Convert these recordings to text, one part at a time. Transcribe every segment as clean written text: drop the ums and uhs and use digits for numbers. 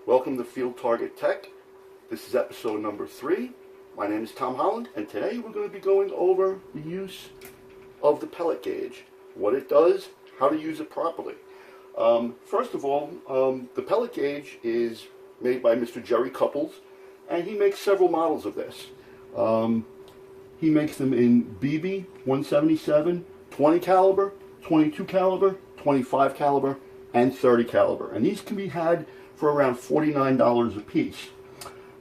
Welcome to Field Target Tech. This is episode number 3. My name is Tom Holland, and today we're going to be going over the use of the pellet gauge, what it does, how to use it properly. First of all, the pellet gauge is made by Mr. Jerry Couples, and he makes several models of this. He makes them in BB, 177, 20 caliber, 22 caliber, 25 caliber, and 30 caliber. And these can be had for around $49 a piece.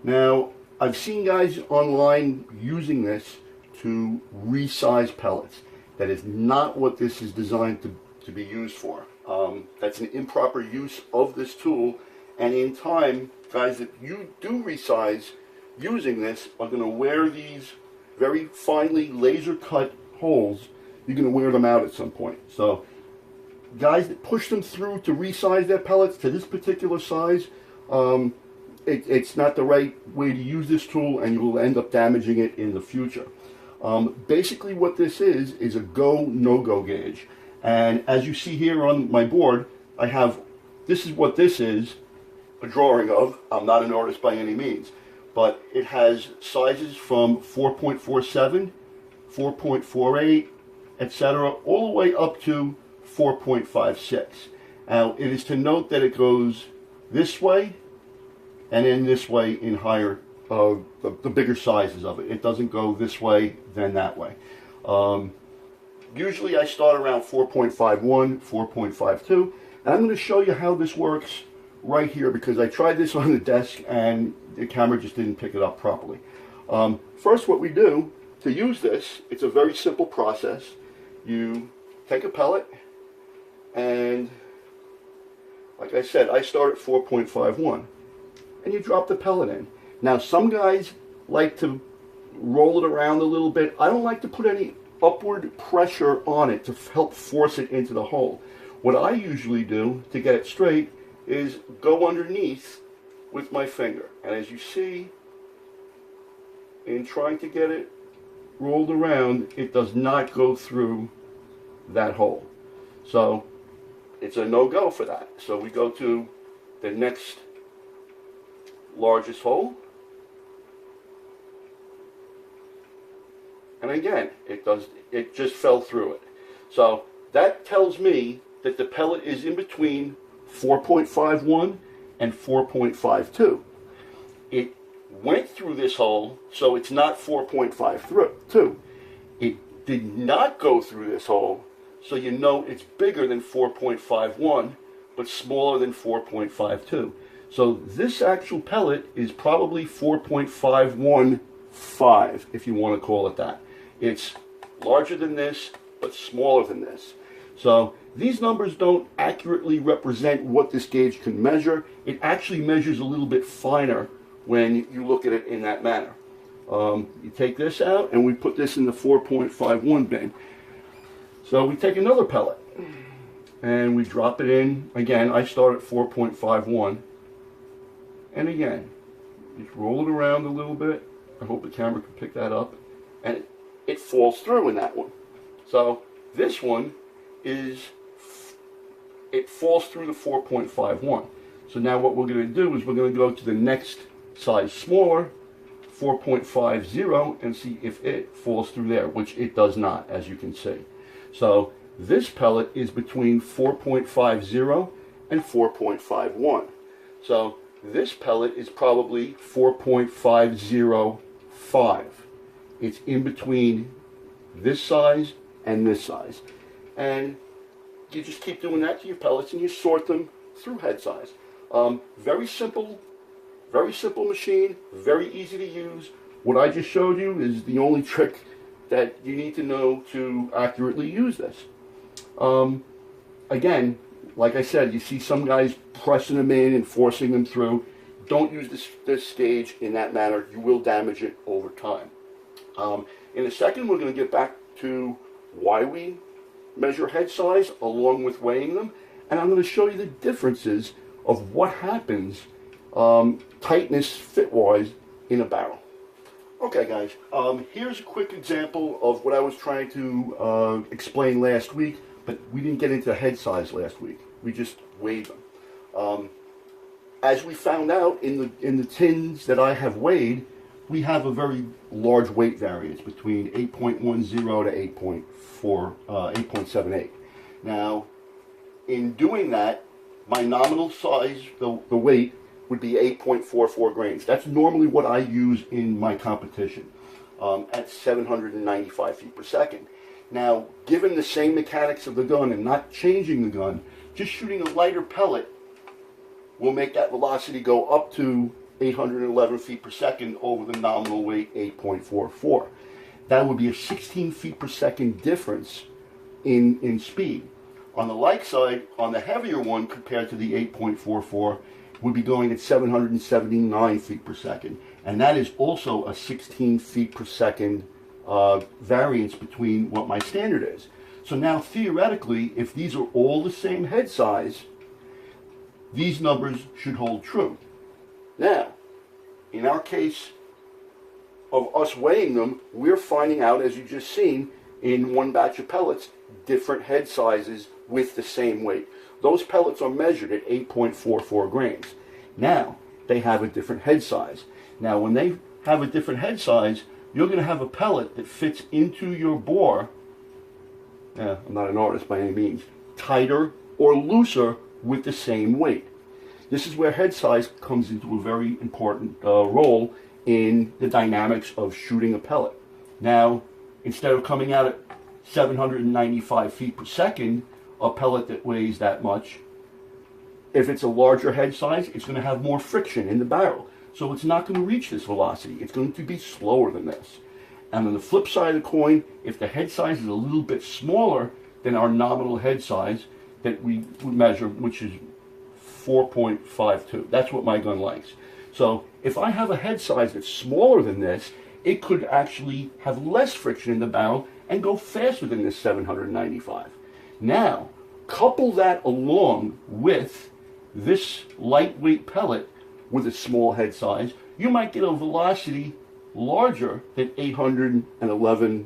Now, I've seen guys online using this to resize pellets. That is not what this is designed to be used for. That's an improper use of this tool, and in time, guys that you do resize using this are going to wear these very finely laser cut holes. You're going to wear them out at some point. So guys that push them through to resize their pellets to this particular size, it's not the right way to use this tool, and you will end up damaging it in the future. Basically what this is a go, no-go gauge. And as you see here on my board, this is what this is, a drawing of. I'm not an artist by any means, but it has sizes from 4.47, 4.48, etc., all the way up to 4.56. Now, it is to note that it goes this way and then this way in higher, the bigger sizes of it. It doesn't go this way, then that way. Usually I start around 4.51, 4.52, and I'm going to show you how this works right here, because I tried this on the desk and the camera just didn't pick it up properly. First, what we do to use this, it's a very simple process. You take a pellet, and like I said, I start at 4.51, and you drop the pellet in. Now, some guys like to roll it around a little bit. I don't like to put any upward pressure on it to help force it into the hole. What I usually do to get it straight is go underneath with my finger. And as you see, in trying to get it rolled around, it does not go through that hole. So it's a no-go for that. So we go to the next largest hole. And again, it just fell through it. So that tells me that the pellet is in between 4.51 and 4.52. It went through this hole, so it's not 4.52. It did not go through this hole, so you know it's bigger than 4.51, but smaller than 4.52. So this actual pellet is probably 4.515, if you want to call it that. It's larger than this, but smaller than this. So these numbers don't accurately represent what this gauge can measure. It actually measures a little bit finer when you look at it in that manner. You take this out, and we put this in the 4.51 bin. So we take another pellet, and we drop it in. Again, I start at 4.51. And again, just roll it around a little bit. I hope the camera can pick that up. And it falls through in that one. So this one it falls through the 4.51. So now what we're going to do is we're going to go to the next size smaller, 4.50, and see if it falls through there, which it does not, as you can see. So this pellet is between 4.50 and 4.51. So this pellet is probably 4.505. It's in between this size and this size. And you just keep doing that to your pellets, and you sort them through head size. Very simple machine, very easy to use. What I just showed you is the only trick that you need to know to accurately use this. Again, like I said, you see some guys pressing them in and forcing them through. Don't use this gauge in that manner. You will damage it over time. In a second, we're going to get back to why we measure head size along with weighing them, and I'm going to show you the differences of what happens tightness fit-wise in a barrel. Okay guys, here's a quick example of what I was trying to explain last week, but we didn't get into head size last week. We just weighed them. as we found out in the tins that I have weighed, we have a very large weight variance between 8.10 to 8.78. Now, in doing that, my nominal size, the weight, would be 8.44 grains. That's normally what I use in my competition at 795 feet per second. Now, given the same mechanics of the gun and not changing the gun, just shooting a lighter pellet will make that velocity go up to 811 feet per second over the nominal weight 8.44. That would be a 16 feet per second difference in speed. On the light side, on the heavier one compared to the 8.44, would be going at 779 feet per second. And that is also a 16 feet per second variance between what my standard is. So now theoretically, if these are all the same head size, these numbers should hold true. Now, in our case of us weighing them, we're finding out, as you just seen, in one batch of pellets, different head sizes with the same weight. Those pellets are measured at 8.44 grains. Now, they have a different head size. Now, when they have a different head size, you're going to have a pellet that fits into your bore, I'm not an artist by any means, tighter or looser with the same weight. This is where head size comes into a very important role in the dynamics of shooting a pellet. Now, instead of coming out at 795 feet per second, a pellet that weighs that much, if it's a larger head size, it's going to have more friction in the barrel. So it's not going to reach this velocity. It's going to be slower than this. And on the flip side of the coin, if the head size is a little bit smaller than our nominal head size that we measure, which is 4.52. That's what my gun likes. So if I have a head size that's smaller than this, it could actually have less friction in the barrel and go faster than this 795. Now, couple that along with this lightweight pellet with a small head size, you might get a velocity larger than 811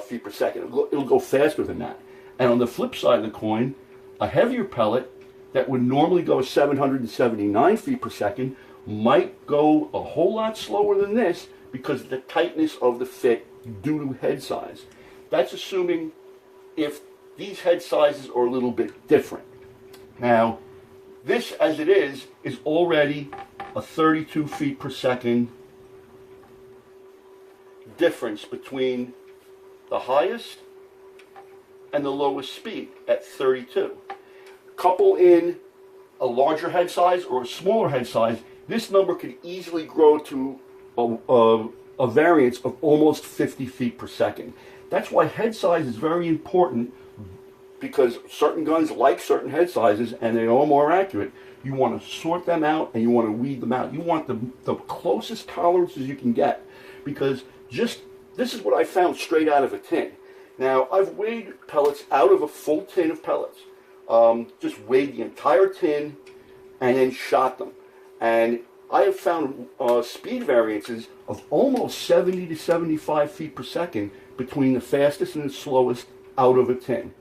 feet per second. It'll go faster than that. And on the flip side of the coin, a heavier pellet that would normally go 779 feet per second might go a whole lot slower than this because of the tightness of the fit due to head size. That's assuming if these head sizes are a little bit different. Now, this as it is already a 32 feet per second difference between the highest and the lowest speed at 32. Couple in a larger head size or a smaller head size, this number could easily grow to a variance of almost 50 feet per second. That's why head size is very important, because certain guns like certain head sizes and they are more accurate. You want to sort them out and you want to weed them out. You want the closest tolerances you can get, because this is what I found straight out of a tin. Now, I've weighed pellets out of a full tin of pellets. Just weighed the entire tin and then shot them. And I have found speed variances of almost 70 to 75 feet per second between the fastest and the slowest out of a tin.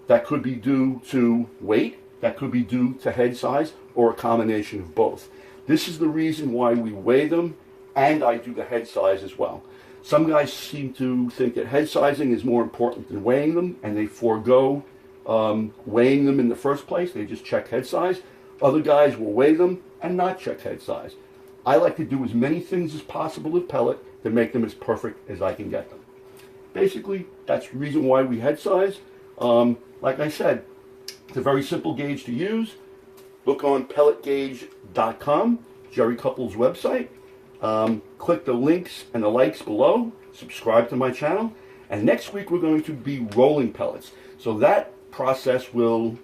That could be due to weight, that could be due to head size, or a combination of both. This is the reason why we weigh them, and I do the head size as well. Some guys seem to think that head sizing is more important than weighing them, and they forego weighing them in the first place. They just check head size. Other guys will weigh them and not check head size. I like to do as many things as possible with pellet to make them as perfect as I can get them. Basically, that's the reason why we head size. Like I said, it's a very simple gauge to use. Look on pelletgage.com, Jerry Couples' website. Click the links and the likes below. Subscribe to my channel. And next week we're going to be rolling pellets. So that process will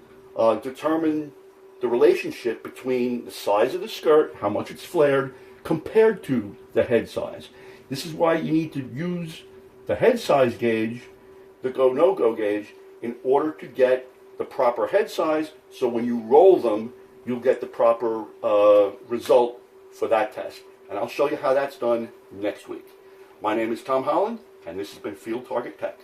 determine the relationship between the size of the skirt, how much it's flared, compared to the head size. This is why you need to use the head size gauge, the go-no-go gauge, in order to get the proper head size, so when you roll them, you'll get the proper result for that test. And I'll show you how that's done next week. My name is Tom Holland, and this has been Field Target Tech.